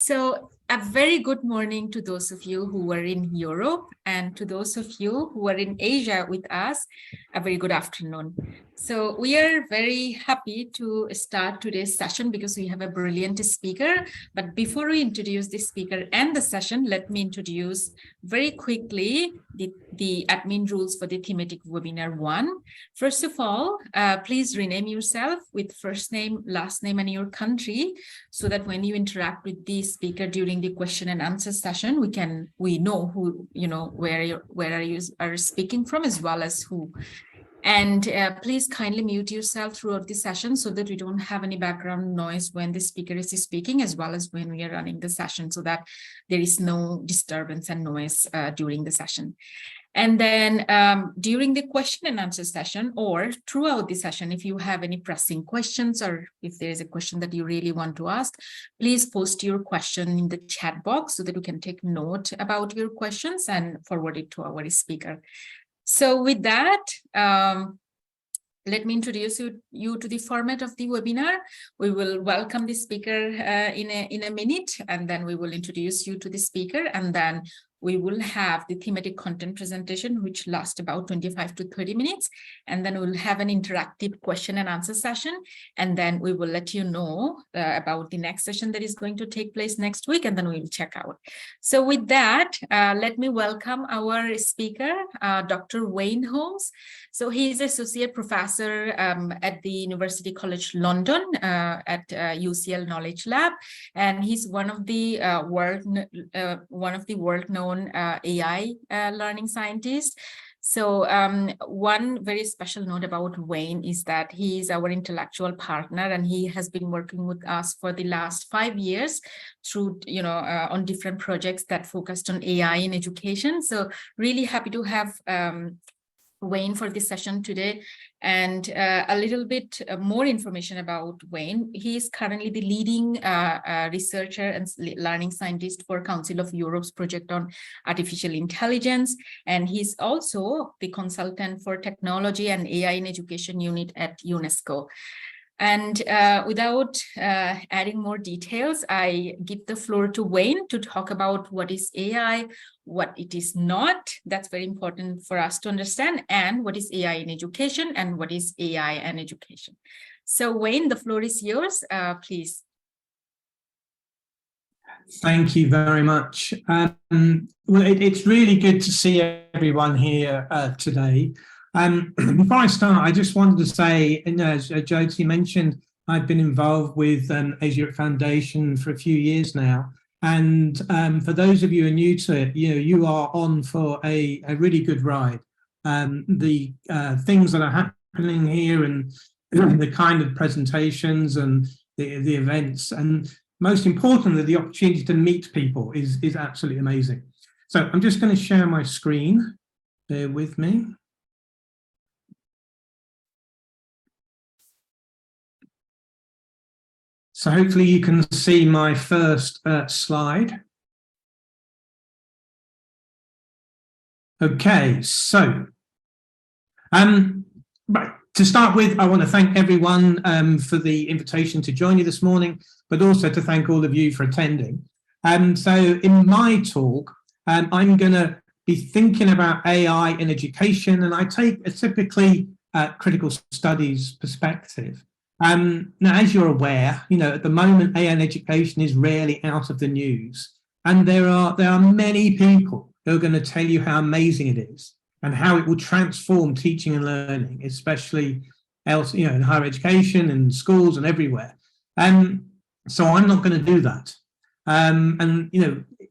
So a very good morning to those of you who are in Europe, and to those of you who are in Asia with us, a very good afternoon. So we are very happy to start today's session because we have a brilliant speaker. But before we introduce the speaker and the session, let me introduce very quickly the admin rules for the thematic webinar 1. First of all, please rename yourself with first name, last name, and your country, so that when you interact with the speaker during the question and answer session, we know who, where you are speaking from, as well as who. And please kindly mute yourself throughout the session so that we don't have any background noise when the speaker is speaking, as well as when we are running the session, so that there is no disturbance and noise during the session. And then during the question and answer session, or throughout the session, if you have any pressing questions, or if there is a question that you really want to ask, please post your question in the chat box so that we can take note about your questions and forward it to our speaker. So with that, let me introduce you to the format of the webinar. We will welcome the speaker in a minute, and then we will introduce you to the speaker, and then we will have the thematic content presentation, which lasts about 25 to 30 minutes. And then we'll have an interactive question and answer session. And then we will let you know about the next session that is going to take place next week, and then we'll check out. So with that, let me welcome our speaker, Dr. Wayne Holmes. So he is Associate Professor at the University College London at UCL Knowledge Lab. And he's one of the world-known AI learning scientist. So one very special note about Wayne is that he is our intellectual partner, and he has been working with us for the last 5 years through, on different projects that focused on AI in education. So really happy to have Wayne for this session today. And a little bit more information about Wayne. He is currently the leading researcher and learning scientist for Council of Europe's project on artificial intelligence. And he's also the consultant for technology and AI in education unit at UNESCO. And without adding more details, I give the floor to Wayne to talk about what is AI, what it is not. That's very important for us to understand, and what is AI in education, and what is AI and education. So Wayne, the floor is yours, please. Thank you very much. Well, it's really good to see everyone here today. Before I start, I just wanted to say, as Jyoti mentioned, I've been involved with ASEFClassNet16 Foundation for a few years now. And for those of you who are new to it, you are on for a really good ride. The things that are happening here, and the kind of presentations and the events, and most importantly, the opportunity to meet people is absolutely amazing. So I'm just going to share my screen. Bear with me. So hopefully you can see my first slide. Okay, so right, to start with, I want to thank everyone for the invitation to join you this morning, but also to thank all of you for attending. So in my talk, I'm going to be thinking about AI in education, and I take a typically critical studies perspective. Now, as you're aware, at the moment, AI in education is rarely out of the news. And there are many people who are going to tell you how amazing it is and how it will transform teaching and learning, especially else, in higher education and schools and everywhere. So I'm not going to do that.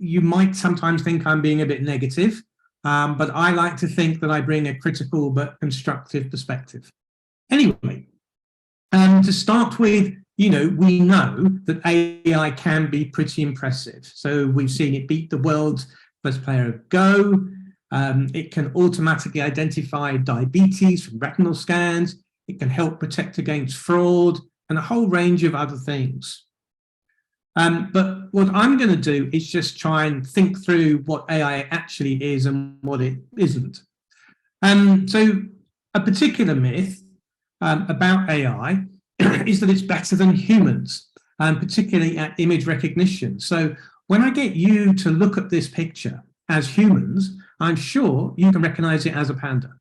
You might sometimes think I'm being a bit negative, but I like to think that I bring a critical but constructive perspective. Anyway. To start with, we know that AI can be pretty impressive. So we've seen it beat the world's best player of Go. It can automatically identify diabetes from retinal scans. It can help protect against fraud and a whole range of other things. But what I'm going to do is just try and think through what AI actually is and what it isn't. So a particular myth about AI is that it's better than humans. particularly at image recognition. So when I get you to look at this picture as humans, I'm sure you can recognize it as a panda.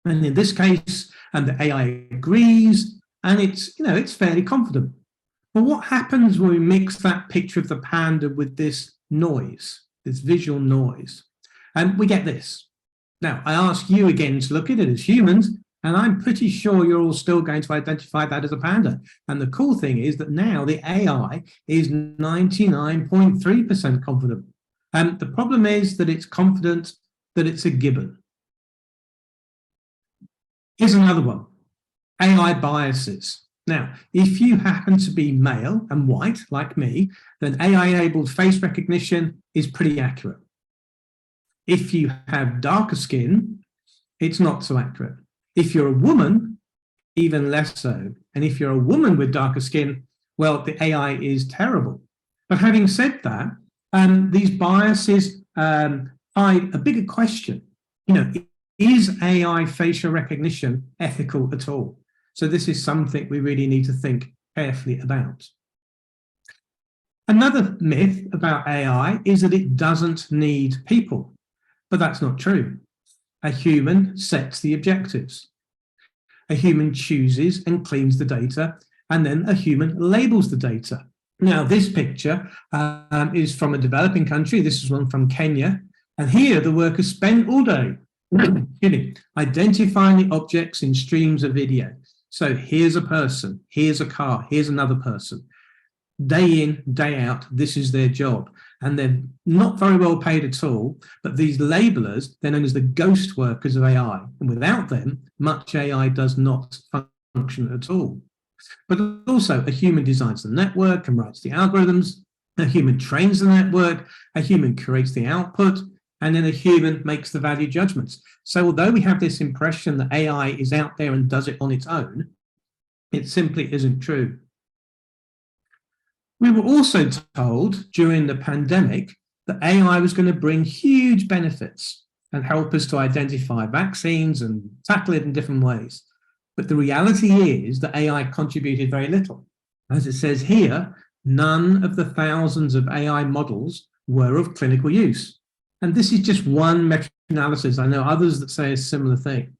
And in this case, the AI agrees, and it's fairly confident. But what happens when we mix that picture of the panda with this noise, this visual noise? And we get this. Now, I ask you again to look at it as humans, and I'm pretty sure you're all still going to identify that as a panda. And the cool thing is that now the AI is 99.3% confident. And the problem is that it's confident that it's a gibbon. Here's another one, AI biases. Now, if you happen to be male and white, like me, then AI-enabled face recognition is pretty accurate. If you have darker skin, it's not so accurate. If you're a woman, even less so. And if you're a woman with darker skin, well, the AI is terrible. But having said that, these biases hide a bigger question. Is AI facial recognition ethical at all? So this is something we really need to think carefully about. Another myth about AI is that it doesn't need people, but that's not true. A human sets the objectives. A human chooses and cleans the data, and then a human labels the data. Now, this picture is from a developing country. This is one from Kenya. And here the workers spend all day identifying the objects in streams of video. So here's a person, here's a car, here's another person. Day in, day out, this is their job. And they're not very well paid at all, but these labelers, they're known as the ghost workers of AI. And without them, much AI does not function at all. But also, a human designs the network and writes the algorithms, a human trains the network, a human creates the output, and then a human makes the value judgments. So although we have this impression that AI is out there and does it on its own, it simply isn't true. We were also told during the pandemic that AI was going to bring huge benefits and help us to identify vaccines and tackle it in different ways. But the reality is that AI contributed very little. As it says here, none of the thousands of AI models were of clinical use. And this is just one meta-analysis. I know others that say a similar thing.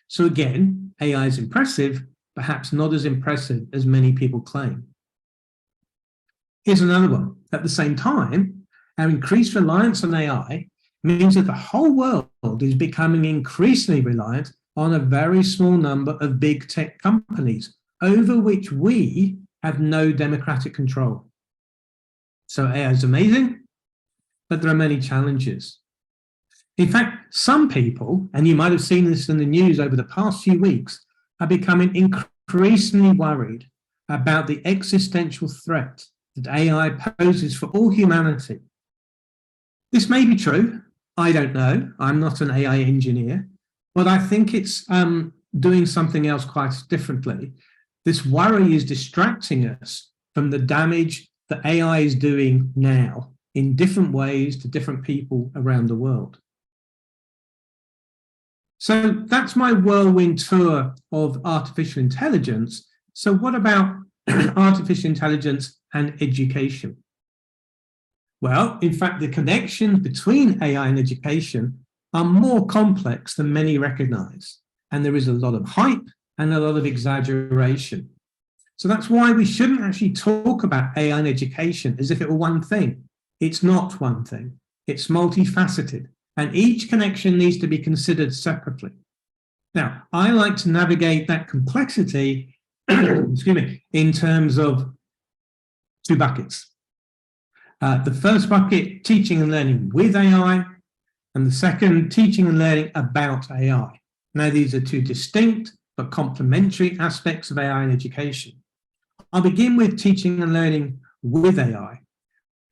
So again, AI is impressive, perhaps not as impressive as many people claim. Here's another one. At the same time, our increased reliance on AI means that the whole world is becoming increasingly reliant on a very small number of big tech companies over which we have no democratic control. So AI is amazing, but there are many challenges. In fact, some people, and you might have seen this in the news over the past few weeks, are becoming increasingly worried about the existential threat that AI poses for all humanity. This may be true. I don't know. I'm not an AI engineer, but I think it's doing something else quite differently. This worry is distracting us from the damage that AI is doing now in different ways to different people around the world. So that's my whirlwind tour of artificial intelligence. So what about artificial intelligence and education? Well, in fact, the connections between AI and education are more complex than many recognize. And there is a lot of hype and a lot of exaggeration. So that's why we shouldn't actually talk about AI and education as if it were one thing. It's not one thing. It's multifaceted. And each connection needs to be considered separately. Now, I like to navigate that complexity in terms of two buckets. The first bucket, teaching and learning with AI, and the second, teaching and learning about AI. Now, these are two distinct but complementary aspects of AI in education. I'll begin with teaching and learning with AI,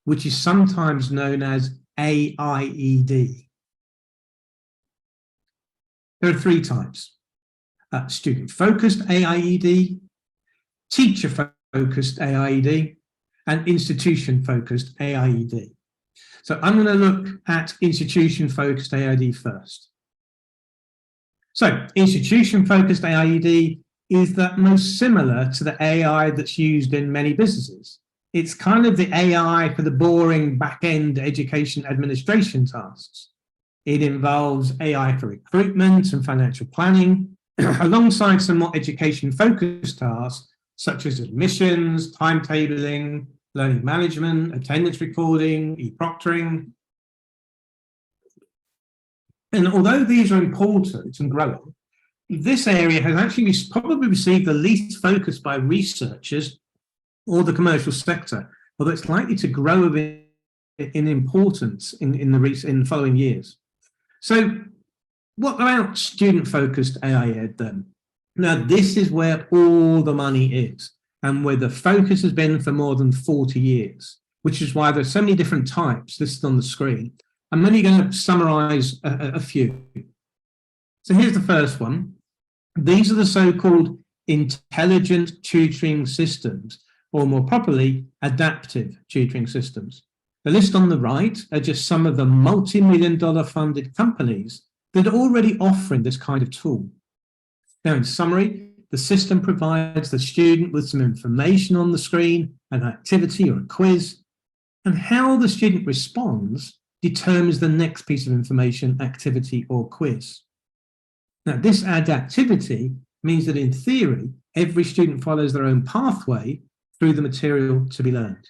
which is sometimes known as AIED. There are three types: student-focused AIED, teacher-focused AIED, and institution-focused AIED. So I'm going to look at institution-focused AIED first. So institution-focused AIED is the most similar to the AI that's used in many businesses. It's kind of the AI for the boring back-end education administration tasks. It involves AI for recruitment and financial planning, alongside some more education-focused tasks, such as admissions, timetabling, learning management, attendance recording, e-proctoring. And although these are important and growing, this area has actually probably received the least focus by researchers or the commercial sector, although it's likely to grow in importance in the following years. So what about student-focused AI&ED then? Now, this is where all the money is and where the focus has been for more than 40 years, which is why there's so many different types listed on the screen. I'm only going to summarize a few. So here's the first one. These are the so-called intelligent tutoring systems, or more properly, adaptive tutoring systems. The list on the right are just some of the multi-million-dollar funded companies that are already offering this kind of tool. Now, in summary, the system provides the student with some information on the screen, an activity or a quiz, and how the student responds determines the next piece of information, activity, or quiz. Now, this adaptivity means that in theory, every student follows their own pathway through the material to be learned.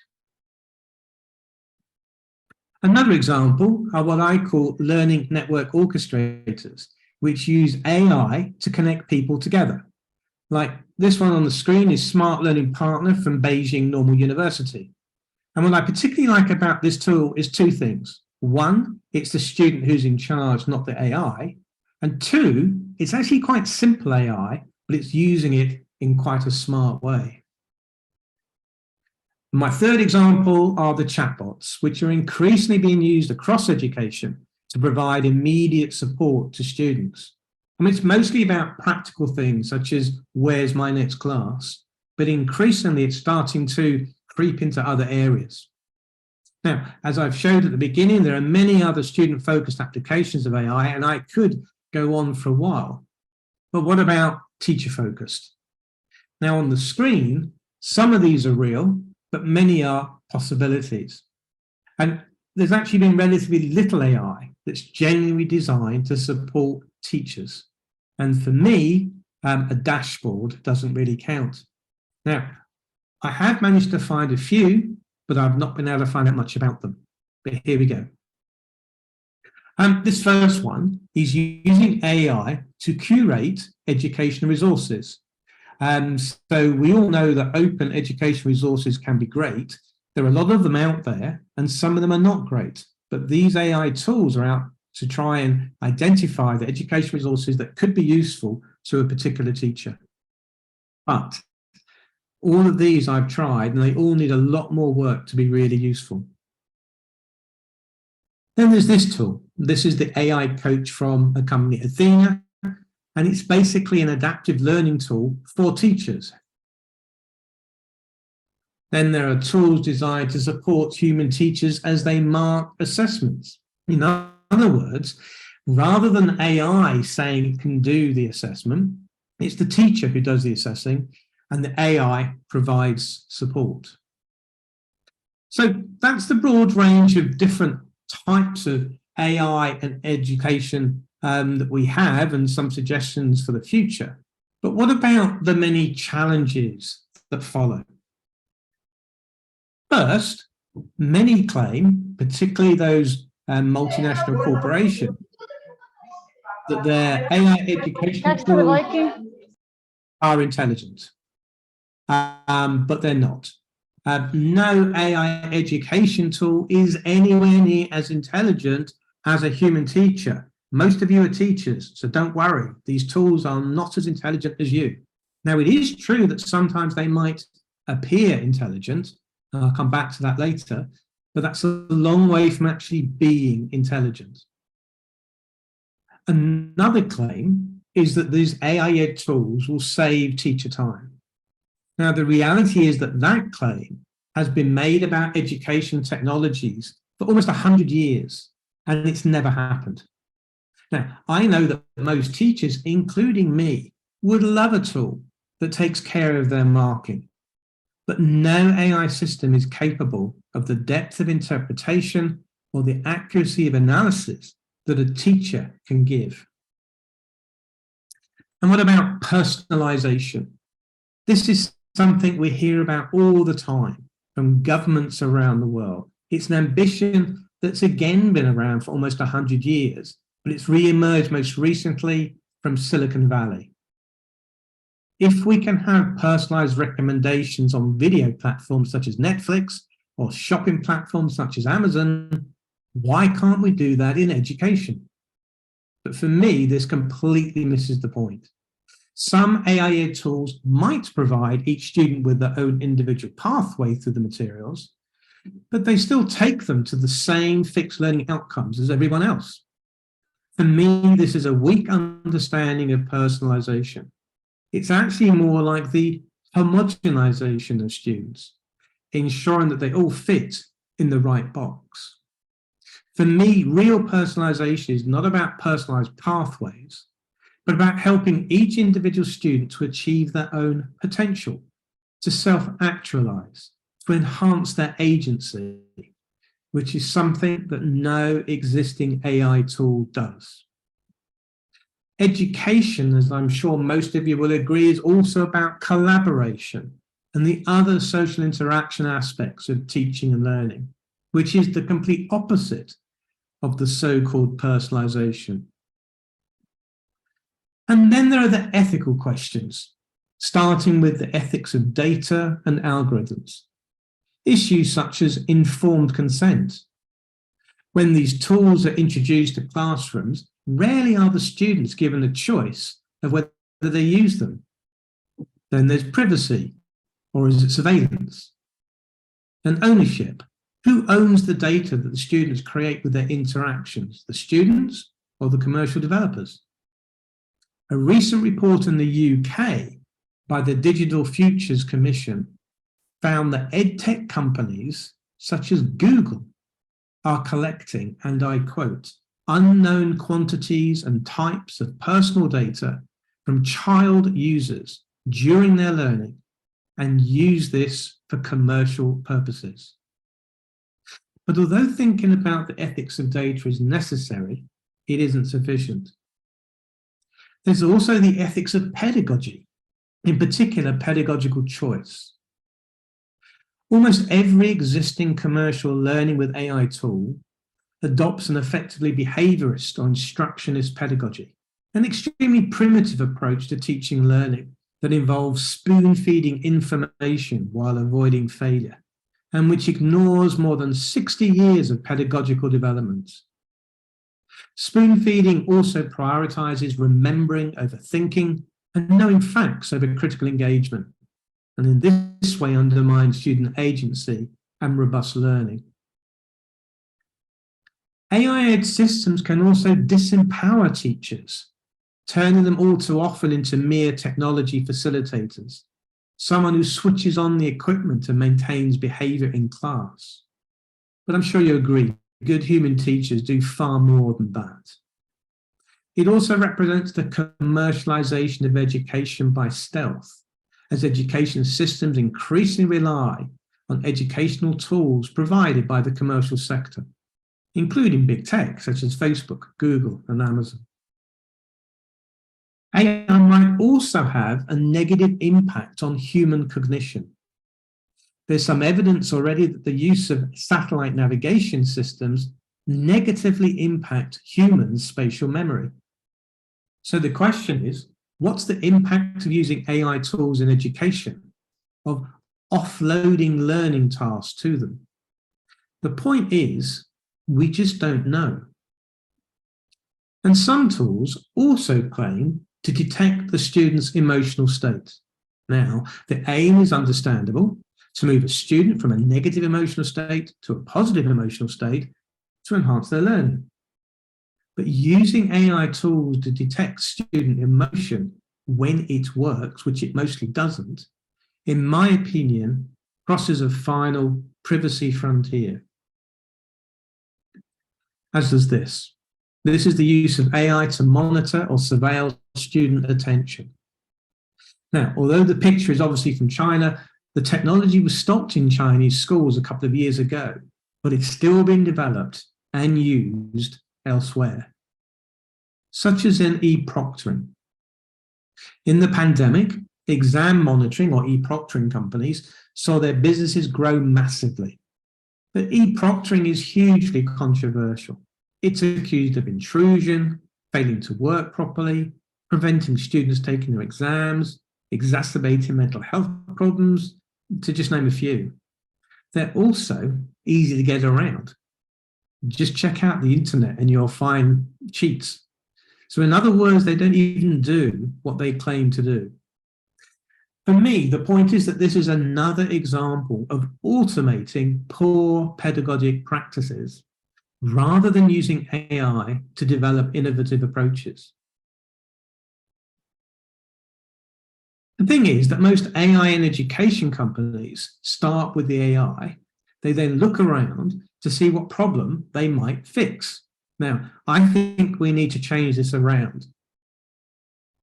Another example are what I call learning network orchestrators, which use AI to connect people together. Like this one on the screen is Smart Learning Partner from Beijing Normal University. And what I particularly like about this tool is two things. One, it's the student who's in charge, not the AI. And two, it's actually quite simple AI, but it's using it in quite a smart way. My third example are the chatbots, which are increasingly being used across education to provide immediate support to students. I mean, it's mostly about practical things such as where's my next class, but increasingly it's starting to creep into other areas. Now, as I've showed at the beginning, there are many other student-focused applications of AI, and I could go on for a while. But what about teacher-focused? Now, on the screen, some of these are real, but many are possibilities. And there's actually been relatively little AI that's genuinely designed to support teachers. And for me, a dashboard doesn't really count. Now, I have managed to find a few, but I've not been able to find out much about them. But here we go. This first one is using AI to curate educational resources. So we all know that open education resources can be great. There are a lot of them out there, and some of them are not great. But these AI tools are out to try and identify the education resources that could be useful to a particular teacher. But all of these I've tried, and they all need a lot more work to be really useful. Then there's this tool. This is the AI coach from a company, Athena, and it's basically an adaptive learning tool for teachers. Then there are tools designed to support human teachers as they mark assessments. In other words, rather than AI saying it can do the assessment, it's the teacher who does the assessing, and the AI provides support. So that's the broad range of different types of AI and education that we have, and some suggestions for the future. But what about the many challenges that follow? First, many claim, particularly those multinational corporations, that their AI education tools are intelligent, but they're not. No AI education tool is anywhere near as intelligent as a human teacher. Most of you are teachers, so don't worry. These tools are not as intelligent as you. Now, it is true that sometimes they might appear intelligent. I'll come back to that later, but that's a long way from actually being intelligent. Another claim is that these AI-ed tools will save teacher time. Now, the reality is that that claim has been made about education technologies for almost 100 years, and it's never happened. Now, I know that most teachers, including me, would love a tool that takes care of their marking. but no AI system is capable of the depth of interpretation or the accuracy of analysis that a teacher can give. And what about personalization? This is something we hear about all the time from governments around the world. It's an ambition that's again been around for almost 100 years, but it's re-emerged most recently from Silicon Valley. If we can have personalized recommendations on video platforms such as Netflix or shopping platforms such as Amazon, why can't we do that in education? But for me, this completely misses the point. Some AI tools might provide each student with their own individual pathway through the materials, but they still take them to the same fixed learning outcomes as everyone else. For me, this is a weak understanding of personalization. It's actually more like the homogenization of students, ensuring that they all fit in the right box. For me, real personalization is not about personalized pathways, but about helping each individual student to achieve their own potential, to self-actualize, to enhance their agency, which is something that no existing AI tool does. Education, as I'm sure most of you will agree, is also about collaboration and the other social interaction aspects of teaching and learning, which is the complete opposite of the so-called personalization. And then there are the ethical questions, starting with the ethics of data and algorithms. Issues such as informed consent. When these tools are introduced to classrooms, rarely are the students given a choice of whether they use them. Then there's privacy, or is it surveillance? And ownership. Who owns the data that the students create with their interactions, the students or the commercial developers? A recent report in the UK by the Digital Futures Commission found that edtech companies such as Google are collecting, and I quote, unknown quantities and types of personal data from child users during their learning and use this for commercial purposes. But although thinking about the ethics of data is necessary, it isn't sufficient. There's also the ethics of pedagogy, in particular pedagogical choice. Almost every existing commercial learning with AI tool adopts an effectively behaviorist or instructionist pedagogy, an extremely primitive approach to teaching and learning that involves spoon-feeding information while avoiding failure, and which ignores more than 60 years of pedagogical development. Spoon-feeding also prioritizes remembering over thinking and knowing facts over critical engagement, and in this way undermines student agency and robust learning. AI-ed systems can also disempower teachers, turning them all too often into mere technology facilitators, someone who switches on the equipment and maintains behavior in class. But I'm sure you agree, good human teachers do far more than that. It also represents the commercialization of education by stealth, as education systems increasingly rely on educational tools provided by the commercial sector, including big tech such as Facebook, Google, and Amazon. AI might also have a negative impact on human cognition. There's some evidence already that the use of satellite navigation systems negatively impact humans' spatial memory. So the question is, what's the impact of using AI tools in education, of offloading learning tasks to them? The point is, we just don't know. And some tools also claim to detect the student's emotional state. Now, the aim is understandable, to move a student from a negative emotional state to a positive emotional state to enhance their learning. But using AI tools to detect student emotion when it works, which it mostly doesn't, in my opinion, crosses a final privacy frontier. As does this. This is the use of AI to monitor or surveil student attention. Now, although the picture is obviously from China, The technology was stopped in Chinese schools a couple of years ago, but it's still being developed and used elsewhere, such as in e-proctoring. In the pandemic, exam monitoring or e-proctoring companies saw their businesses grow massively. But e-proctoring is hugely controversial. It's accused of intrusion, failing to work properly, preventing students taking their exams, exacerbating mental health problems, to just name a few. They're also easy to get around. Just check out the internet and you'll find cheats. So in other words, they don't even do what they claim to do. For me, the point is that this is another example of automating poor pedagogic practices rather than using AI to develop innovative approaches. The thing is that most AI and education companies start with the AI. They then look around to see what problem they might fix. Now, I think we need to change this around.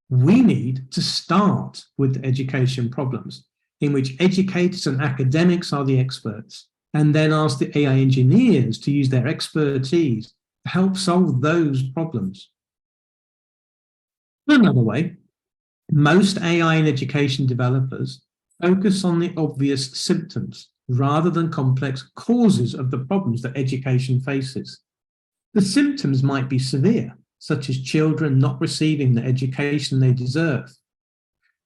We need to start with education problems in which educators and academics are the experts, and then ask the AI engineers to use their expertise to help solve those problems. Another way, most AI and education developers focus on the obvious symptoms rather than complex causes of the problems that education faces. The symptoms might be severe, such as children not receiving the education they deserve.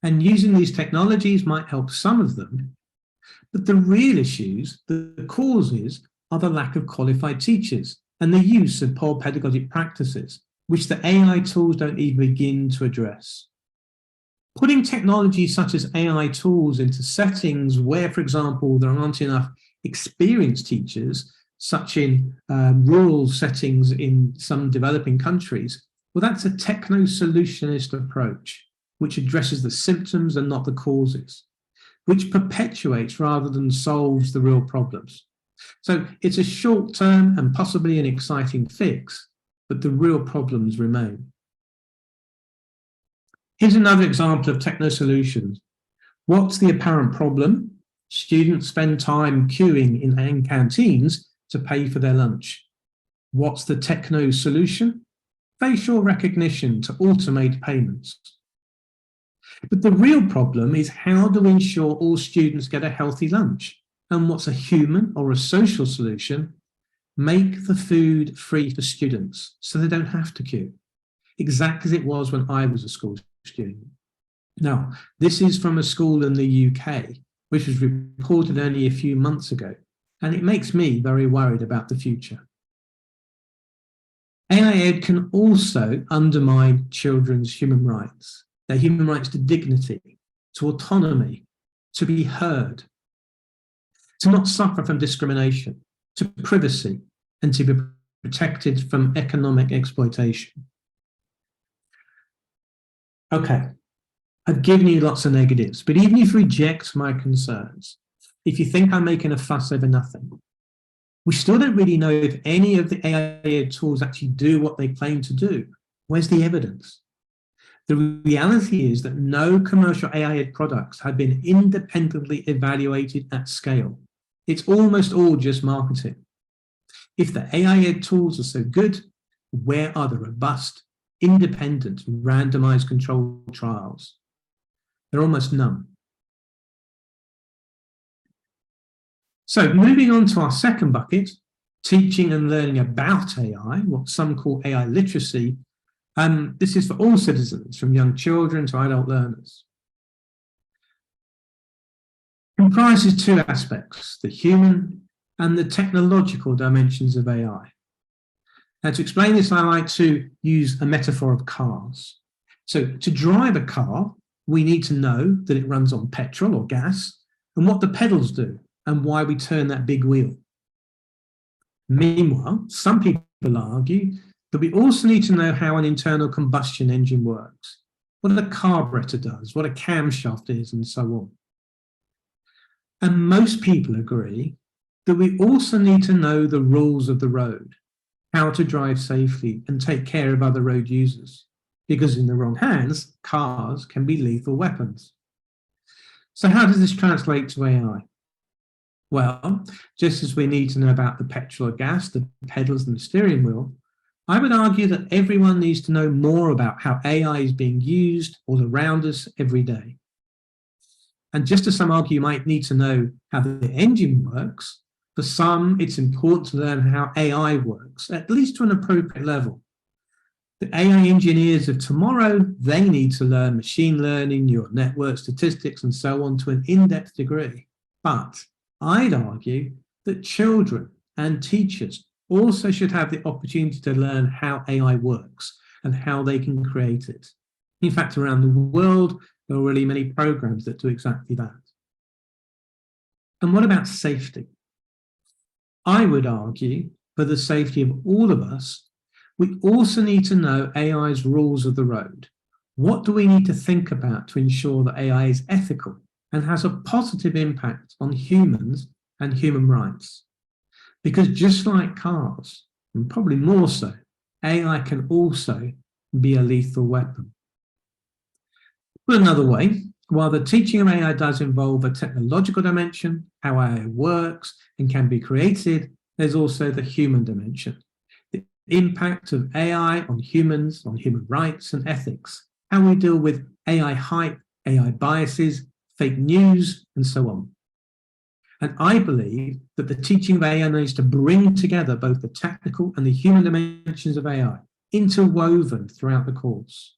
And using these technologies might help some of them, but the real issues, the causes, are the lack of qualified teachers and the use of poor pedagogic practices, which the AI tools don't even begin to address. Putting technologies such as AI tools into settings where, for example, there aren't enough experienced teachers, such in rural settings in some developing countries, well, that's a techno-solutionist approach, which addresses the symptoms and not the causes, which perpetuates rather than solves the real problems. So it's a short-term and possibly an exciting fix, but the real problems remain. Here's another example of techno-solutions. What's the apparent problem? Students spend time queuing in canteens to pay for their lunch. What's the techno solution? Facial recognition to automate payments. But the real problem is, how do we ensure all students get a healthy lunch? And what's a human or a social solution? Make the food free for students so they don't have to queue, exactly as it was when I was a school student. Now, this is from a school in the UK, which was reported only a few months ago, and it makes me very worried about the future. AI&ED can also undermine children's human rights, their human rights to dignity, to autonomy, to be heard, to not suffer from discrimination, to privacy, and to be protected from economic exploitation. Okay, I've given you lots of negatives, but even if you reject my concerns, if you think I'm making a fuss over nothing, we still don't really know if any of the AI tools actually do what they claim to do. Where's the evidence? The reality is that no commercial AI products have been independently evaluated at scale. It's almost all just marketing. If the AI tools are so good, where are the robust, independent, randomized controlled trials? There are almost none. So moving on to our second bucket, teaching and learning about AI, what some call AI literacy. This is for all citizens, from young children to adult learners. Comprises two aspects, the human and the technological dimensions of AI. Now, to explain this, I like to use a metaphor of cars. So to drive a car, we need to know that it runs on petrol or gas and what the pedals do and why we turn that big wheel. Meanwhile, some people argue that we also need to know how an internal combustion engine works, what a carburetor does, what a camshaft is, and so on. And most people agree that we also need to know the rules of the road, how to drive safely and take care of other road users, because in the wrong hands, cars can be lethal weapons. So how does this translate to AI? Well, just as we need to know about the petrol or gas, the pedals and the steering wheel, I would argue that everyone needs to know more about how AI is being used all around us every day. And just as some argue you might need to know how the engine works, for some it's important to learn how AI works, at least to an appropriate level. The AI engineers of tomorrow, they need to learn machine learning, neural network statistics, and so on to an in-depth degree. But I'd argue that children and teachers also should have the opportunity to learn how AI works and how they can create it. In fact, around the world, there are already many programs that do exactly that. And what about safety? I would argue, for the safety of all of us, we also need to know AI's rules of the road. What do we need to think about to ensure that AI is ethical and has a positive impact on humans and human rights? Because just like cars, and probably more so, AI can also be a lethal weapon. Put another way, while the teaching of AI does involve a technological dimension, how AI works and can be created, there's also the human dimension. The impact of AI on humans, on human rights and ethics, how we deal with AI hype, AI biases, fake news, and so on. And I believe that the teaching of AI needs to bring together both the technical and the human dimensions of AI, interwoven throughout the course.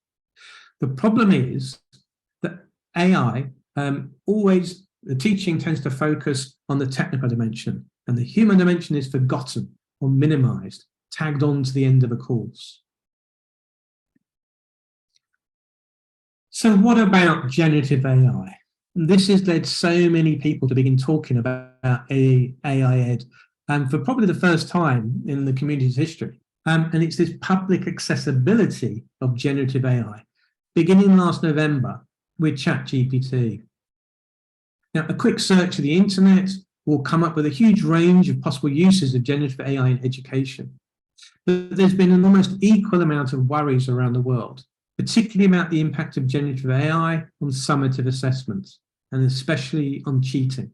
The problem is that AI, the teaching tends to focus on the technical dimension, and the human dimension is forgotten or minimized, tagged on to the end of a course. So what about generative AI? This has led so many people to begin talking about AI&ED, and for probably the first time in the community's history. And it's this public accessibility of generative AI, beginning last November with ChatGPT. Now, a quick search of the internet will come up with a huge range of possible uses of generative AI in education. But there's been an almost equal amount of worries around the world, particularly about the impact of generative AI on summative assessments, and especially on cheating.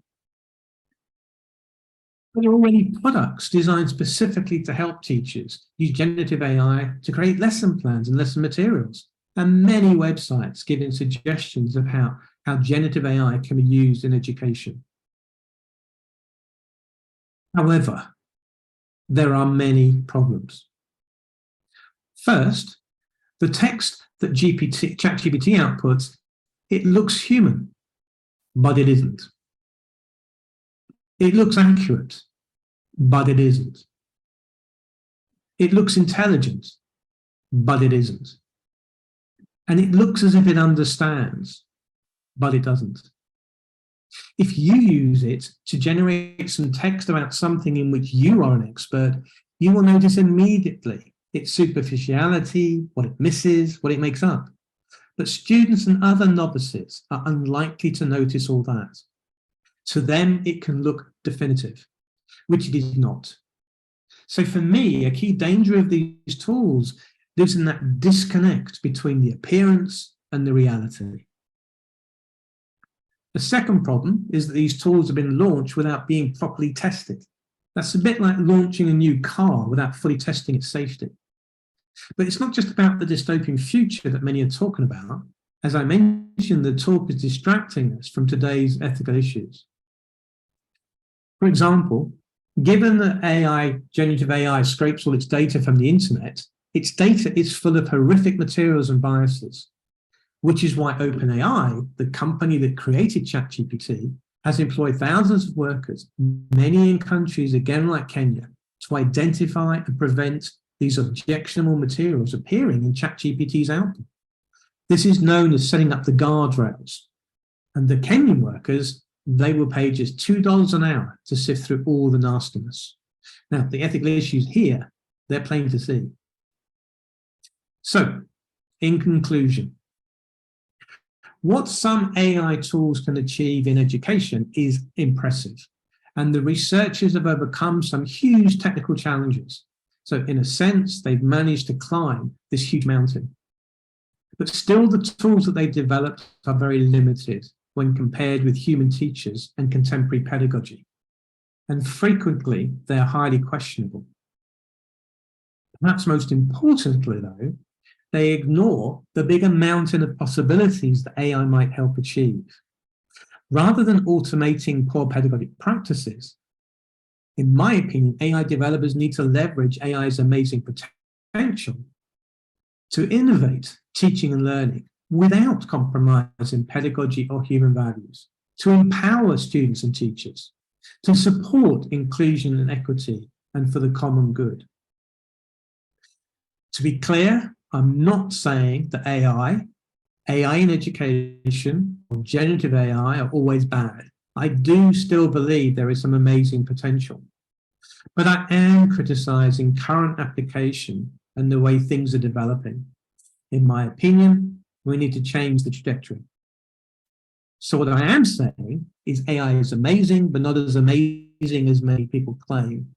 There are already products designed specifically to help teachers use generative AI to create lesson plans and lesson materials, and many websites giving suggestions of how generative AI can be used in education. However, there are many problems. First, the text that ChatGPT outputs, it looks human, but it isn't. It looks accurate, but it isn't. It looks intelligent, but it isn't. And it looks as if it understands, but it doesn't. If you use it to generate some text about something in which you are an expert, you will notice immediately its superficiality, what it misses, what it makes up. But students and other novices are unlikely to notice all that. To them, it can look definitive, which it is not. So for me, a key danger of these tools lives in that disconnect between the appearance and the reality. The second problem is that these tools have been launched without being properly tested. That's a bit like launching a new car without fully testing its safety. But it's not just about the dystopian future that many are talking about. As I mentioned, the talk is distracting us from today's ethical issues. For example, given that generative AI scrapes all its data from the internet, its data is full of horrific materials and biases, which is why OpenAI, the company that created ChatGPT, has employed thousands of workers, many in countries, again like Kenya, to identify and prevent these objectionable materials appearing in ChatGPT's output. This is known as setting up the guardrails. And the Kenyan workers, they were paid just $2 an hour to sift through all the nastiness. Now, the ethical issues here, they're plain to see. So, in conclusion, what some AI tools can achieve in education is impressive. And the researchers have overcome some huge technical challenges. So in a sense, they've managed to climb this huge mountain. But still, the tools that they've developed are very limited when compared with human teachers and contemporary pedagogy. And frequently, they are highly questionable. Perhaps most importantly, though, they ignore the bigger mountain of possibilities that AI might help achieve. Rather than automating poor pedagogic practices, in my opinion, AI developers need to leverage AI's amazing potential to innovate teaching and learning without compromising pedagogy or human values, to empower students and teachers, to support inclusion and equity, and for the common good. To be clear, I'm not saying that AI in education, or generative AI are always bad. I do still believe there is some amazing potential. But I am criticizing current application and the way things are developing. In my opinion, we need to change the trajectory. So what I am saying is AI is amazing, but not as amazing as many people claim.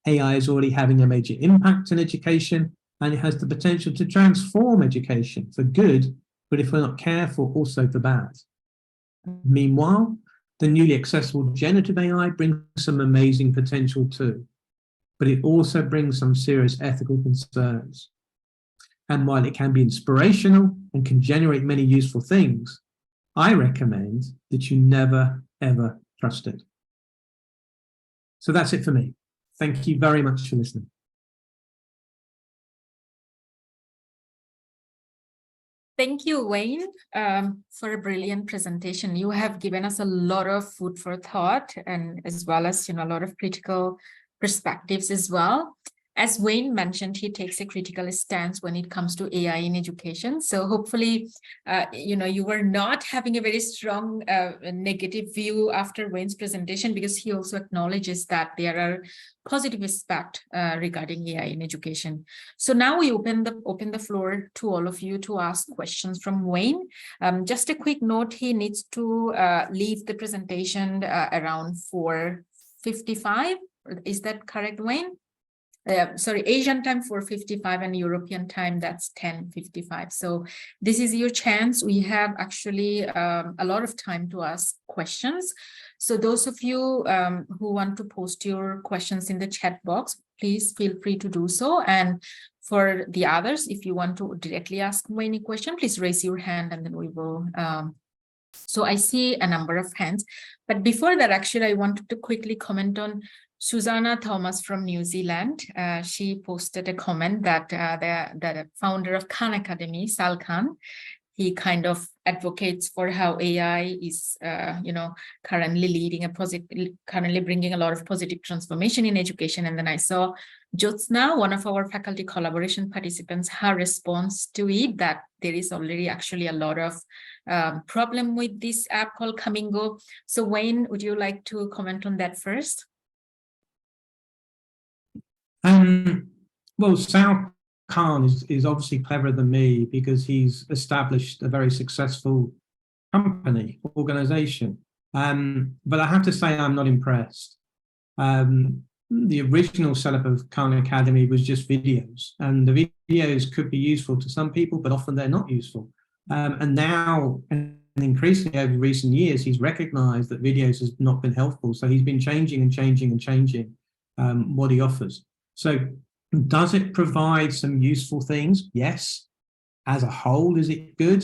AI is already having a major impact in education, and it has the potential to transform education for good, but if we're not careful, also for bad. Meanwhile, the newly accessible generative AI brings some amazing potential too, but it also brings some serious ethical concerns. And while it can be inspirational and can generate many useful things, I recommend that you never, ever trust it. So that's it for me. Thank you very much for listening. Thank you, Wayne, for a brilliant presentation. You have given us a lot of food for thought, and as well as a lot of critical perspectives as well. As Wayne mentioned, he takes a critical stance when it comes to AI in education. So hopefully, you were not having a very strong negative view after Wayne's presentation, because he also acknowledges that there are positive aspects regarding AI in education. So now we open the floor to all of you to ask questions from Wayne. Just a quick note, he needs to leave the presentation around 4:55. Is that correct, Wayne? Sorry, Asian time 4:55 and European time, that's 10:55. So this is your chance. We have actually a lot of time to ask questions. So those of you who want to post your questions in the chat box, please feel free to do so. And for the others, if you want to directly ask me any question, please raise your hand and then we will. So I see a number of hands. But before that, actually, I wanted to quickly comment on Susanna Thomas from New Zealand. She posted a comment that the founder of Khan Academy, Sal Khan, he kind of advocates for how AI is, currently bringing a lot of positive transformation in education. And then I saw Jyotsna, one of our faculty collaboration participants, her response to it, that there is already actually a lot of problem with this app called Kamingo. So Wayne, would you like to comment on that first? Well, Sal Khan is obviously cleverer than me because he's established a very successful organization. But I have to say I'm not impressed. The original setup of Khan Academy was just videos, and the videos could be useful to some people, but often they're not useful. And now, and increasingly over recent years, he's recognized that videos has not been helpful. So he's been changing and changing and changing what he offers. So does it provide some useful things? Yes. As a whole, is it good?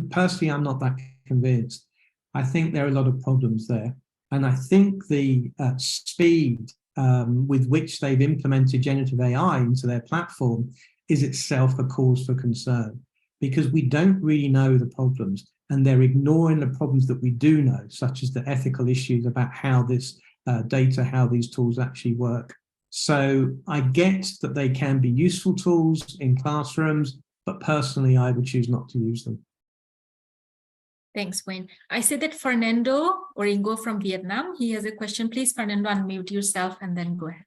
Personally, I'm not that convinced. I think there are a lot of problems there. And I think the speed with which they've implemented generative AI into their platform is itself a cause for concern, because we don't really know the problems and they're ignoring the problems that we do know, such as the ethical issues about how this data, how these tools actually work. So I get that they can be useful tools in classrooms, but personally, I would choose not to use them. Thanks, Wayne. I see that Fernando Oringo from Vietnam, he has a question. Please, Fernando, unmute yourself and then go ahead.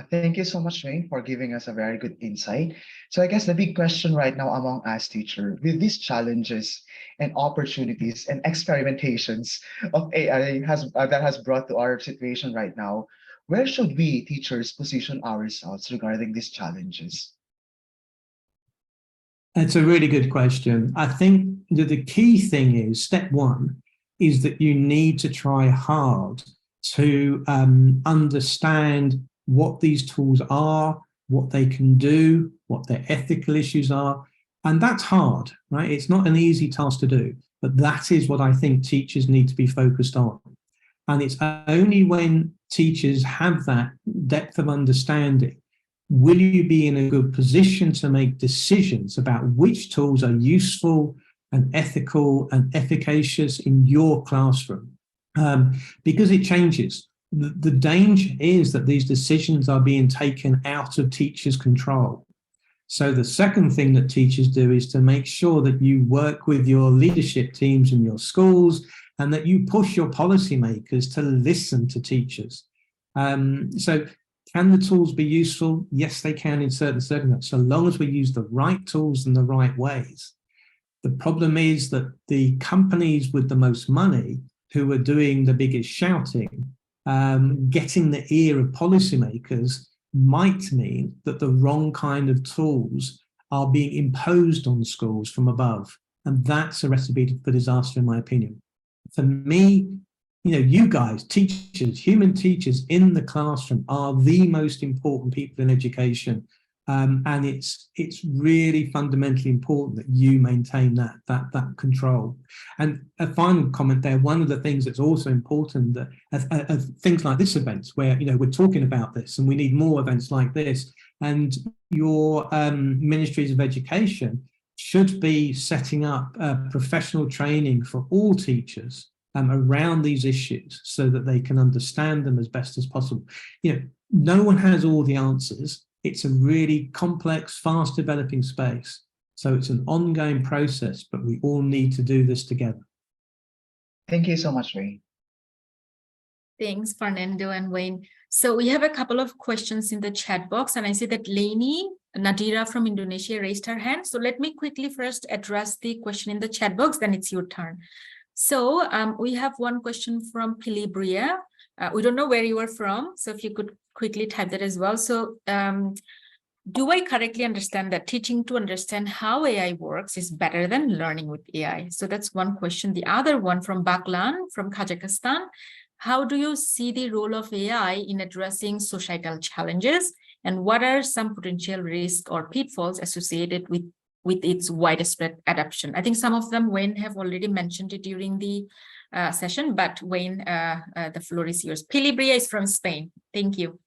Thank you so much, Wayne, for giving us a very good insight. So I guess the big question right now among us teachers, with these challenges and opportunities and experimentations of AI that has brought to our situation right now, where should we teachers position ourselves regarding these challenges? That's a really good question. I think that the key thing is, step one, is that you need to try hard to understand what these tools are, what they can do, what their ethical issues are. And that's hard, right? It's not an easy task to do, but that is what I think teachers need to be focused on. And it's only when teachers have that depth of understanding will you be in a good position to make decisions about which tools are useful and ethical and efficacious in your classroom. Because it changes. The danger is that these decisions are being taken out of teachers' control. So the second thing that teachers do is to make sure that you work with your leadership teams in your schools and that you push your policymakers to listen to teachers. So can the tools be useful? Yes, they can in certain circumstances, so long as we use the right tools in the right ways. The problem is that the companies with the most money who are doing the biggest shouting, getting the ear of policymakers might mean that the wrong kind of tools are being imposed on schools from above. And that's a recipe for disaster, in my opinion. For me, you guys, teachers, human teachers in the classroom are the most important people in education. And it's really fundamentally important that you maintain that control. And a final comment there, one of the things that's also important that things like this event where we're talking about this and we need more events like this, and your ministries of education should be setting up professional training for all teachers around these issues so that they can understand them as best as possible. No one has all the answers. It's a really complex, fast developing space. So it's an ongoing process, but we all need to do this together. Thank you so much, Wayne. Thanks, Fernando and Wayne. So we have a couple of questions in the chat box, and I see that Lainey Nadira from Indonesia raised her hand. So let me quickly first address the question in the chat box, then it's your turn. So we have one question from Pilibria. We don't know where you are from, so if you could quickly type that as well. So do I correctly understand that teaching to understand how AI works is better than learning with AI? So that's one question. The other one from Baglan from Kazakhstan. How do you see the role of AI in addressing societal challenges? And what are some potential risks or pitfalls associated with its widespread adoption? I think some of them Wayne have already mentioned it during the session, but Wayne, the floor is yours. Pilibria is from Spain. Thank you.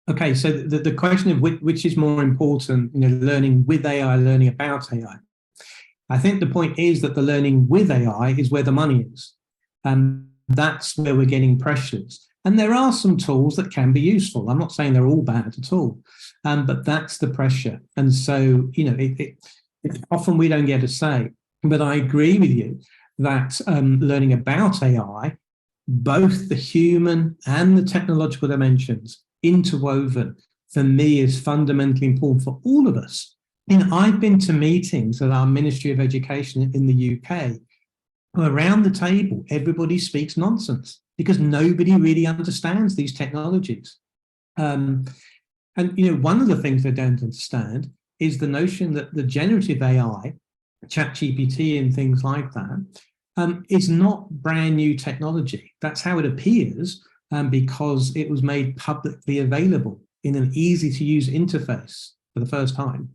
Okay, so the question of which is more important, learning with AI, learning about AI. I think the point is that the learning with AI is where the money is. And that's where we're getting pressures. And there are some tools that can be useful. I'm not saying they're all bad at all, but that's the pressure. And so, often we don't get a say. But I agree with you that learning about AI, both the human and the technological dimensions interwoven, for me, is fundamentally important for all of us. I've been to meetings at our Ministry of Education in the UK. Around the table, everybody speaks nonsense because nobody really understands these technologies. And one of the things they don't understand is the notion that the generative AI, ChatGPT and things like that, is not brand new technology. That's how it appears, because it was made publicly available in an easy to use interface for the first time.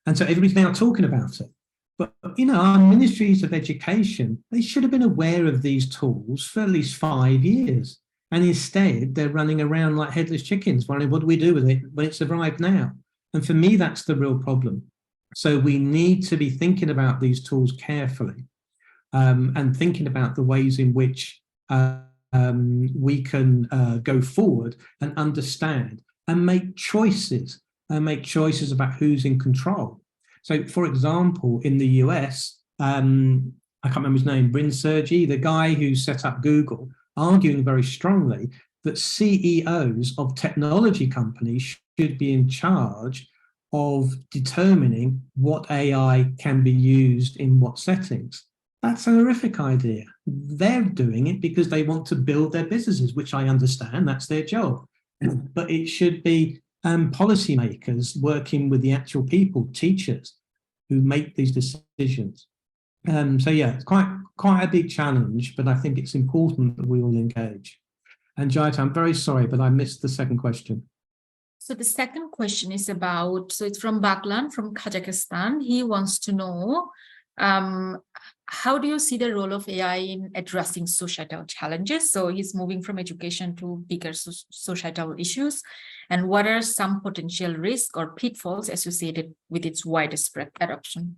And so everybody's now talking about it. But, our ministries of education, they should have been aware of these tools for at least 5 years. And instead, they're running around like headless chickens, wondering, what do we do with it when it's arrived now? And for me, that's the real problem. So we need to be thinking about these tools carefully, and thinking about the ways in which we can go forward and understand and make choices about who's in control. So, for example, in the US, I can't remember his name, Bryn Sergi, the guy who set up Google, arguing very strongly that CEOs of technology companies should be in charge of determining what AI can be used in what settings. That's a horrific idea. They're doing it because they want to build their businesses, which I understand, that's their job. But it should be policymakers working with the actual people, teachers, who make these decisions. So yeah, it's quite a big challenge, but I think it's important that we all engage. And Jayat, I'm very sorry, but I missed the second question. So the second question is about, so it's from Baklan from Kazakhstan. He wants to know, how do you see the role of AI in addressing societal challenges? So he's moving from education to bigger societal issues. And what are some potential risks or pitfalls associated with its widespread adoption?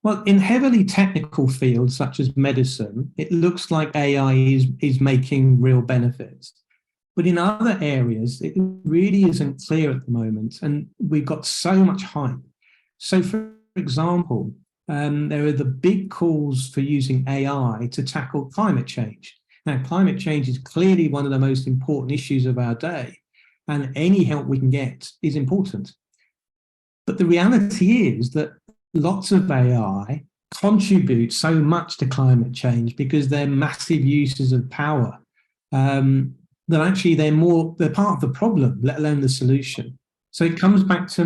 Well, in heavily technical fields such as medicine, it looks like AI is making real benefits. But in other areas, it really isn't clear at the moment, and we've got so much hype. So, for example, there are the big calls for using AI to tackle climate change. Now, climate change is clearly one of the most important issues of our day, and any help we can get is important. But the reality is that lots of AI contribute so much to climate change because they're massive uses of power. That actually they're part of the problem, let alone the solution. So it comes back to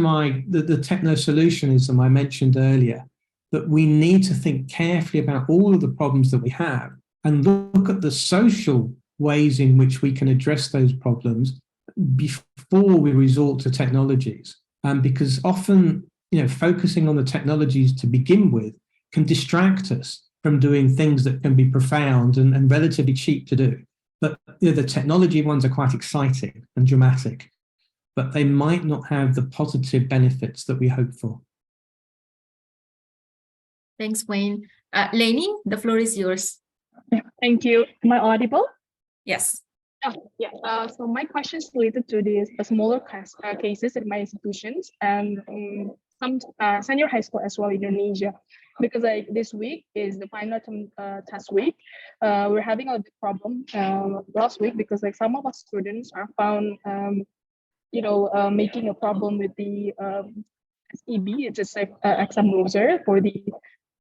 the techno-solutionism I mentioned earlier, that we need to think carefully about all of the problems that we have and look at the social ways in which we can address those problems before we resort to technologies. Because often, focusing on the technologies to begin with can distract us from doing things that can be profound and relatively cheap to do. But the technology ones are quite exciting and dramatic, but they might not have the positive benefits that we hope for. Thanks, Wayne. Lainey, the floor is yours. Yeah, thank you. Am I audible? Yes. Oh, yeah. So my question is related to these smaller cases in my institutions and some senior high school as well in Indonesia, because this week is the final test week. We're having a big problem last week because some of our students are found, making a problem with the SEB, it's a exam browser for the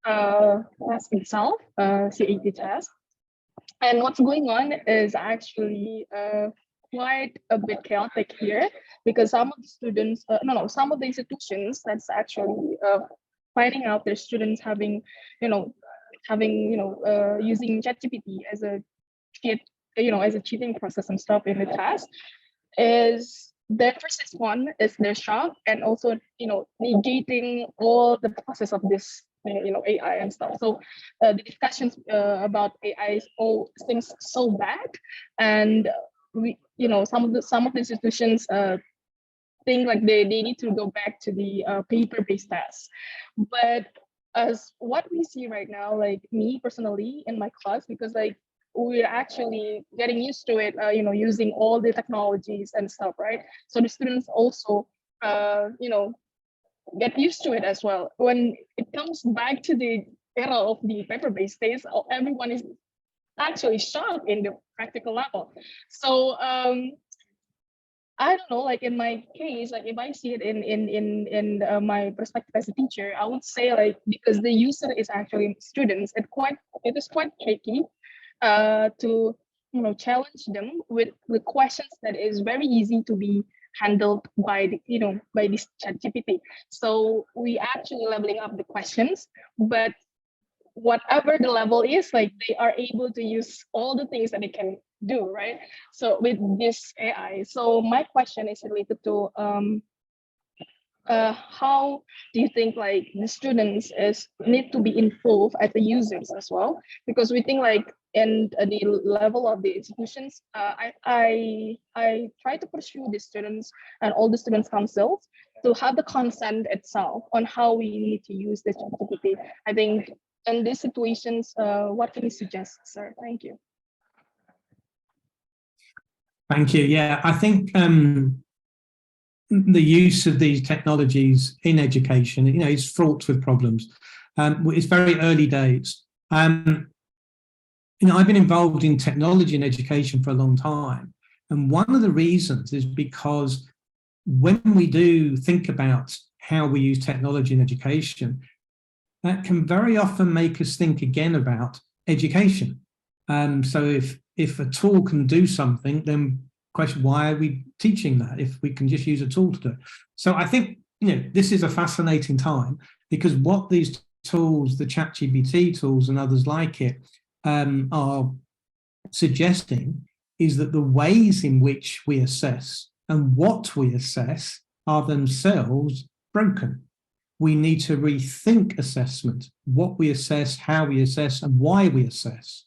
test itself, CAT test. And what's going on is actually quite a bit chaotic here, because some of the students, some of the institutions that's actually finding out their students using ChatGPT as a cheating process and stuff in the test, is their first response is their shock, and also negating all the process of this AI and stuff. So the discussions about AI all things so bad, and we some of the institutions think like they need to go back to the paper-based tests. But as what we see right now, like me personally in my class, because we're actually getting used to it, using all the technologies and stuff, right? So the students also get used to it as well. When it comes back to the era of the paper-based days, everyone is actually shocked in the practical level. So I don't know, like in my case, like if I see it in my perspective as a teacher, I would say because the user is actually students, it is quite tricky to challenge them with the questions that is very easy to be handled by by this ChatGPT. So we actually leveling up the questions, but whatever the level is, they are able to use all the things that they can do, right? So with this AI. So my question is related to how do you think the students need to be involved as the users as well? Because we think in the level of the institutions, I try to pursue the students and all the students themselves to have the consent itself on how we need to use this ChatGPT. I think in these situations, what can you suggest, sir? Thank you. Thank you. Yeah, I think the use of these technologies in education, is fraught with problems. It's very early days. I've been involved in technology in education for a long time. And one of the reasons is because when we do think about how we use technology in education, that can very often make us think again about education. So if a tool can do something, then question, why are we teaching that if we can just use a tool to do it? So I think, this is a fascinating time, because what these tools, the ChatGPT tools and others like it, are suggesting is that the ways in which we assess and what we assess are themselves broken. We need to rethink assessment, what we assess, how we assess, and why we assess,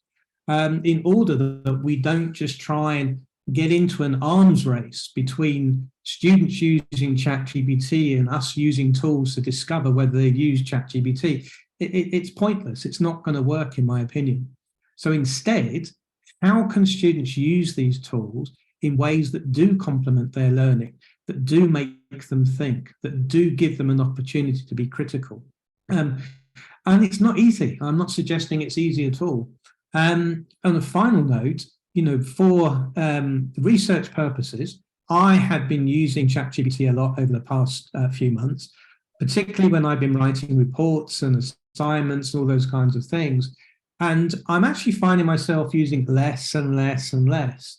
in order that we don't just try and get into an arms race between students using ChatGPT and us using tools to discover whether they've used ChatGPT. It's pointless. It's not going to work, in my opinion. So instead, how can students use these tools in ways that do complement their learning, that do make them think, that do give them an opportunity to be critical? And it's not easy. I'm not suggesting it's easy at all. On a final note, for research purposes, I had been using ChatGPT a lot over the past few months, particularly when I've been writing reports and assignments and all those kinds of things. And I'm actually finding myself using less and less and less,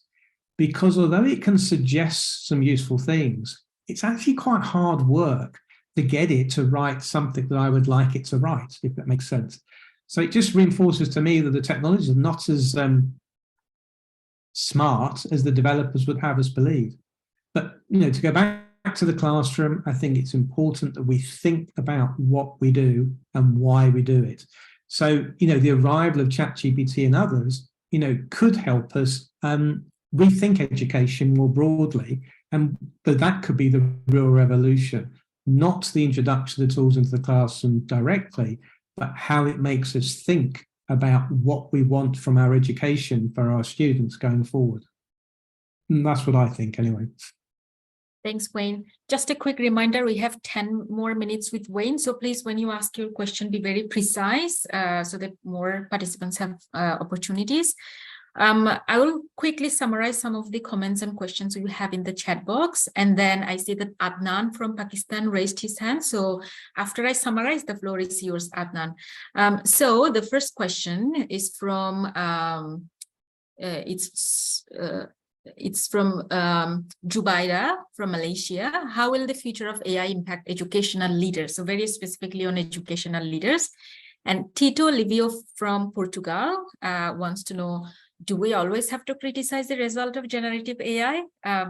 because although it can suggest some useful things, it's actually quite hard work to get it to write something that I would like it to write, if that makes sense. So it just reinforces to me that the technology is not as smart as the developers would have us believe. But, to go back to the classroom, I think it's important that we think about what we do and why we do it. So, the arrival of ChatGPT and others, could help us rethink education more broadly. And that could be the real revolution, not the introduction of the tools into the classroom directly, but how it makes us think about what we want from our education for our students going forward. And that's what I think anyway. Thanks, Wayne. Just a quick reminder, we have 10 more minutes with Wayne. So please, when you ask your question, be very precise so that more participants have opportunities. I will quickly summarize some of the comments and questions we have in the chat box. And then I see that Adnan from Pakistan raised his hand. So after I summarize, the floor is yours, Adnan. So the first question is from, it's from Jubaida from Malaysia. How will the future of AI impact educational leaders? So very specifically on educational leaders. And Tito Livio from Portugal wants to know, do we always have to criticize the result of generative AI?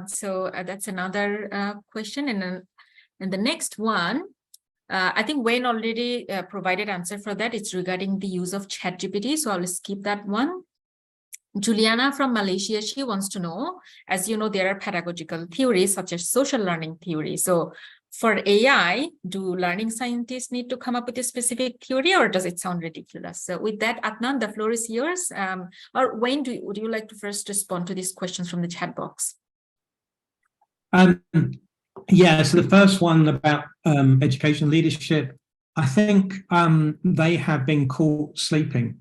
So that's another question. And the next one, I think Wayne already provided answer for that. It's regarding the use of ChatGPT. So I'll skip that one. Juliana from Malaysia, she wants to know, as you know, there are pedagogical theories such as social learning theory. So for AI, do learning scientists need to come up with a specific theory, or does it sound ridiculous? So with that, Adnan, the floor is yours. Or Wayne, would you like to first respond to these questions from the chat box? Yeah, so the first one about education leadership, I think they have been caught sleeping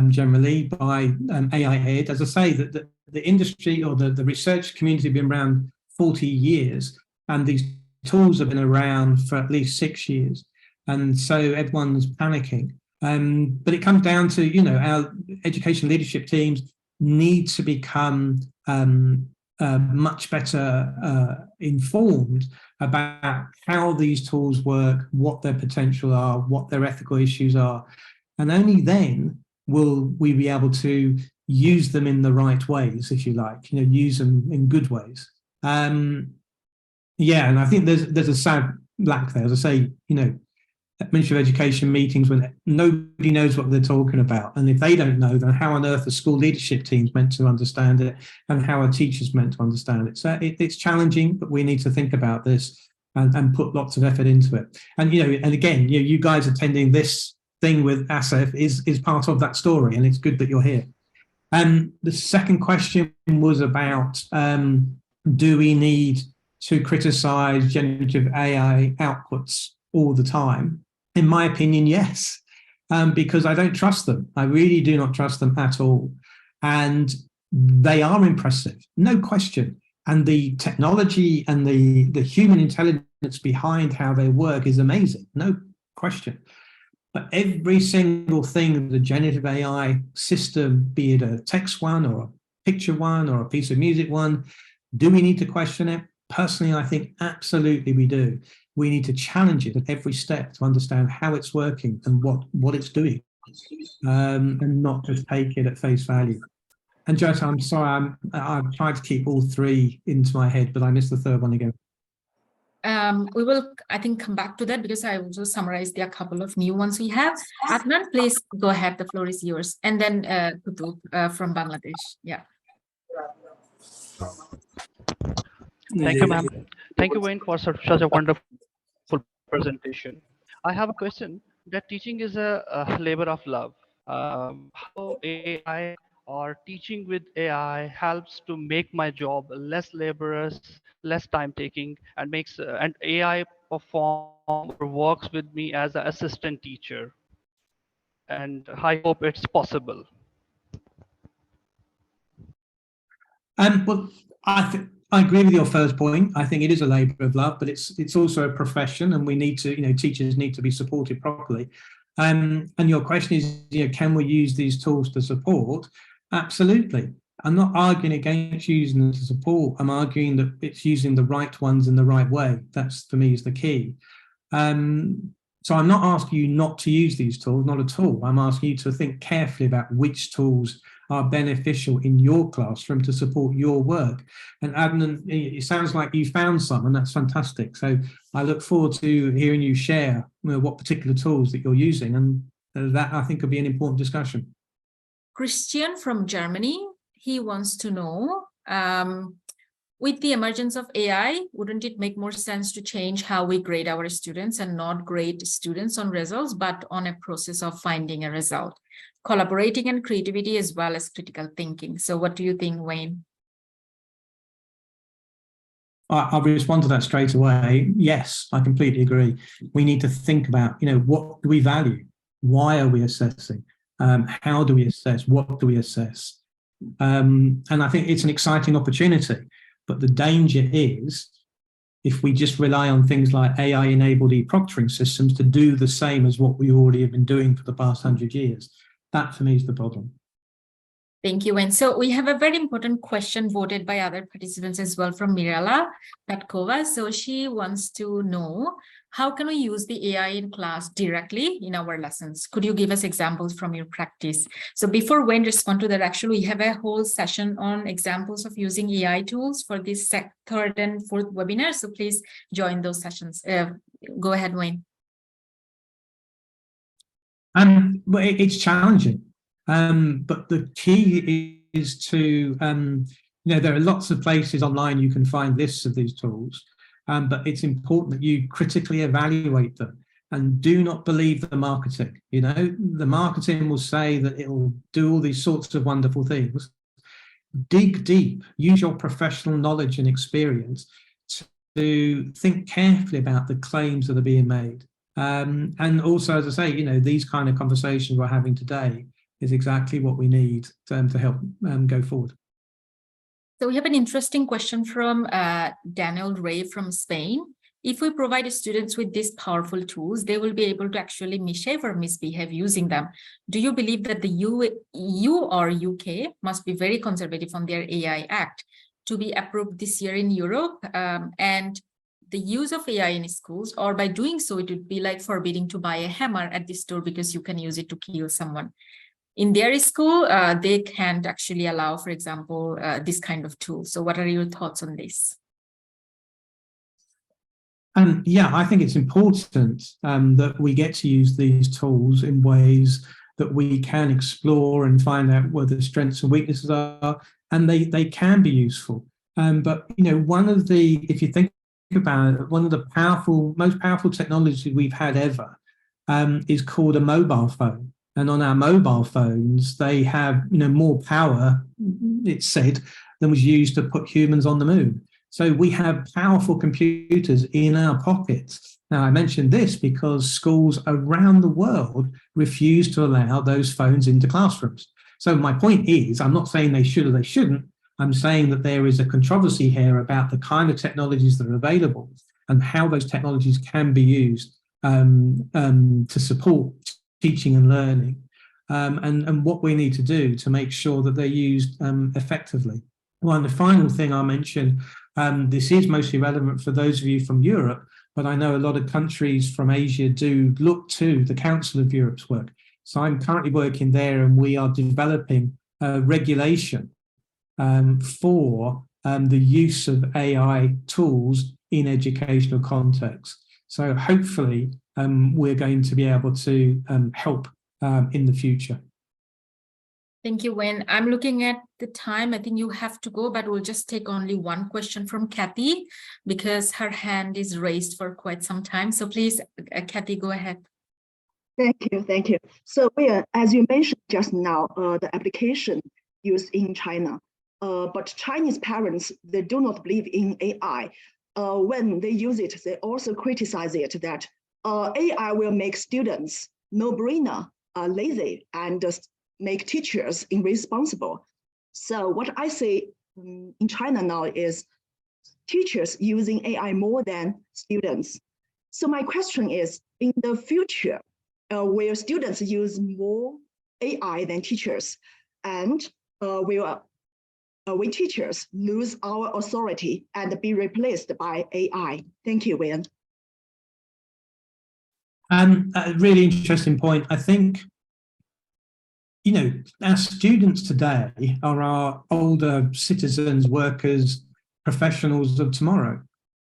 generally by AI&ED. As I say, that the industry or the research community have been around 40 years, and these tools have been around for at least 6 years. And so everyone's panicking. But it comes down to, our education leadership teams need to become much better informed about how these tools work, what their potential are, what their ethical issues are. And only then will we be able to use them in the right ways, if you like, use them in good ways. Yeah, and I think there's a sad lack there. As I say, Ministry of Education meetings when nobody knows what they're talking about. And if they don't know, then how on earth are school leadership teams meant to understand it, and how are teachers meant to understand it? So it's challenging, but we need to think about this and put lots of effort into it. And, and again, you guys attending this thing with ASEF is part of that story, and it's good that you're here. And the second question was about, do we need to criticize generative AI outputs all the time? In my opinion, yes, because I don't trust them. I really do not trust them at all. And they are impressive, no question. And the technology and the human intelligence behind how they work is amazing, no question. But every single thing the generative AI system, be it a text one or a picture one or a piece of music one, Do we need to question it? Personally, I think absolutely we do. We need to challenge it at every step to understand how it's working and what it's doing, and not just take it at face value. And Joseph, I'm sorry, I've tried to keep all three into my head, but I missed the third one again. We will, I think, come back to that because I also summarized a couple of new ones we have. Adnan, please go ahead. The floor is yours. And then Kutu from Bangladesh. Yeah. Thank you, ma'am. Thank you, Wayne, for such a wonderful presentation. I have a question that teaching is a labor of love. How AI or teaching with AI helps to make my job less laborious, less time taking, and makes and AI perform or works with me as an assistant teacher. And I hope it's possible. Well, I agree with your first point. I think it is a labour of love, but it's also a profession, and we need to, teachers need to be supported properly. And your question is, can we use these tools to support? Absolutely. I'm not arguing against using them to support. I'm arguing that it's using the right ones in the right way. That's, for me, is the key. So I'm not asking you not to use these tools, not at all. I'm asking you to think carefully about which tools are beneficial in your classroom to support your work. And Adnan, it sounds like you found some, and that's fantastic. So I look forward to hearing you share what particular tools that you're using, and that I think will be an important discussion. Christian from Germany, he wants to know, with the emergence of AI, wouldn't it make more sense to change how we grade our students and not grade students on results, but on a process of finding a result, collaborating and creativity as well as critical thinking? So what do you think, Wayne? I'll respond to that straight away. Yes, I completely agree. We need to think about, what do we value? Why are we assessing? How do we assess? What do we assess? And I think it's an exciting opportunity. But the danger is if we just rely on things like AI-enabled e-proctoring systems to do the same as what we already have been doing for the past 100 years. That, for me, is the problem. Thank you, Wayne. So we have a very important question voted by other participants as well from Mirala Patkova. So she wants to know, how can we use the AI in class directly in our lessons? Could you give us examples from your practice? So before Wayne respond to that, actually, we have a whole session on examples of using AI tools for this third and fourth webinar. So please join those sessions. Go ahead, Wayne. Well, it's challenging. But the key is to, there are lots of places online you can find lists of these tools, but it's important that you critically evaluate them and do not believe the marketing. The marketing will say that it will do all these sorts of wonderful things. Dig deep, use your professional knowledge and experience to think carefully about the claims that are being made. And also, as I say, these kind of conversations we're having today is exactly what we need to help go forward. So we have an interesting question from Daniel Ray from Spain. If we provide students with these powerful tools, they will be able to actually misbehave or misbehave using them. Do you believe that the EU or UK must be very conservative on their AI Act to be approved this year in Europe? And the use of AI in schools, or by doing so, it would be like forbidding to buy a hammer at the store because you can use it to kill someone. In their school, they can't actually allow, for example, this kind of tool. So what are your thoughts on this? Yeah, I think it's important that we get to use these tools in ways that we can explore and find out where the strengths and weaknesses are, and they can be useful. But, if you think about it, one of the most powerful technologies we've had ever is called a mobile phone. And on our mobile phones, they have, more power, it's said, than was used to put humans on the moon. So we have powerful computers in our pockets. Now, I mentioned this because schools around the world refuse to allow those phones into classrooms. So my point is, I'm not saying they should or they shouldn't. I'm saying that there is a controversy here about the kind of technologies that are available and how those technologies can be used to support teaching and learning, and what we need to do to make sure that they're used effectively. Well, and the final thing I'll mention, this is mostly relevant for those of you from Europe, but I know a lot of countries from Asia do look to the Council of Europe's work. So I'm currently working there, and we are developing regulation for the use of AI tools in educational contexts. So hopefully we're going to be able to help in the future. Thank you, Wayne. I'm looking at the time. I think you have to go, but we'll just take only one question from Kathy because her hand is raised for quite some time. So please, Kathy, go ahead. Thank you, thank you. So, as you mentioned just now, the application used in China, but Chinese parents, they do not believe in AI. When they use it, they also criticize it that AI will make students no-brainer, lazy, and make teachers irresponsible. So what I see in China now is teachers using AI more than students. So my question is, in the future, will students use more AI than teachers? And will we teachers lose our authority and be replaced by AI? Thank you, Wayne. A really interesting point. I think, you know, our students today are our older citizens, workers, professionals of tomorrow.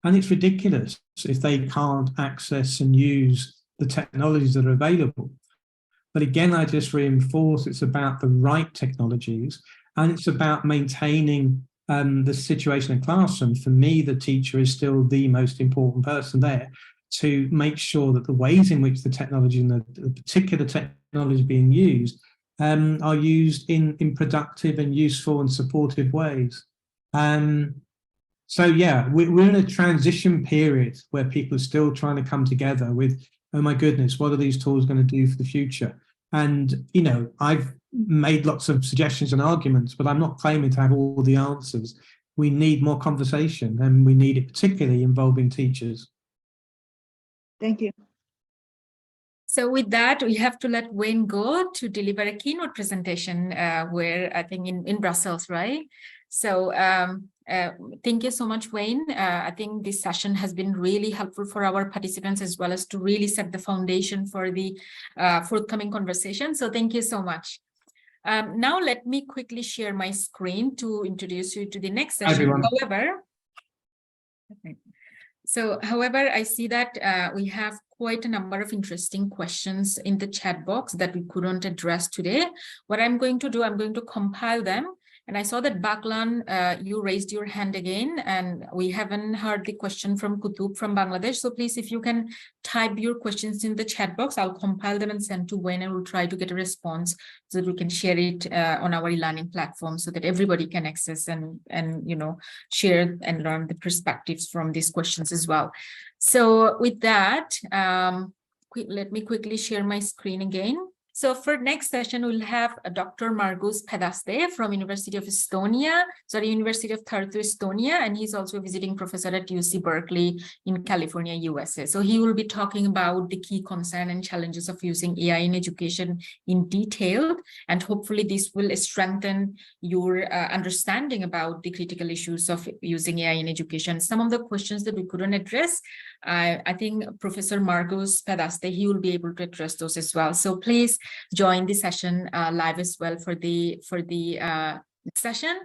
And it's ridiculous if they can't access and use the technologies that are available. But again, I just reinforce it's about the right technologies, and it's about maintaining the situation in classroom. For me, the teacher is still the most important person there to make sure that the ways in which the technology and the particular technology being used are used in productive and useful and supportive ways. So yeah, we're in a transition period where people are still trying to come together with, oh my goodness, what are these tools going to do for the future? And, you know, I've made lots of suggestions and arguments, but I'm not claiming to have all the answers. We need more conversation, and we need it particularly involving teachers. Thank you. So with that, we have to let Wayne go to deliver a keynote presentation where I think in Brussels, right? So thank you so much, Wayne. I think this session has been really helpful for our participants as well as to really set the foundation for the forthcoming conversation. So thank you so much. Now let me quickly share my screen to introduce you to the next session. However, I see that we have quite a number of interesting questions in the chat box that we couldn't address today. What I'm going to do, I'm going to compile them. And I saw that Baklan, you raised your hand again, and we haven't heard the question from Kutub from Bangladesh. So please, if you can type your questions in the chat box, I'll compile them and send to Wayne, and we'll try to get a response so that we can share it on our e-learning platform so that everybody can access and you know, share and learn the perspectives from these questions as well. So with that, let me quickly share my screen again. So for next session, we'll have Dr. Margus Pedaste from University of University of Tartu, Estonia, and he's also a visiting professor at UC Berkeley in California, USA. So he will be talking about the key concern and challenges of using AI in education in detail, and hopefully this will strengthen your understanding about the critical issues of using AI in education. Some of the questions that we couldn't address, I think Professor Margus Pedaste, he will be able to address those as well. So please join the session live as well for the session.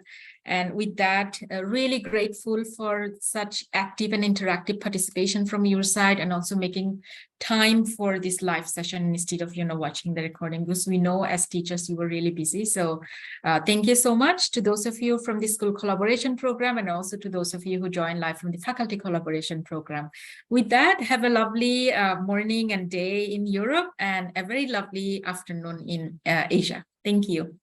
And with that, really grateful for such active and interactive participation from your side, and also making time for this live session instead of, you know, watching the recording, because we know as teachers you were really busy. So thank you so much to those of you from the school collaboration program, and also to those of you who joined live from the faculty collaboration program. With that, have a lovely morning and day in Europe, and a very lovely afternoon in Asia. Thank you.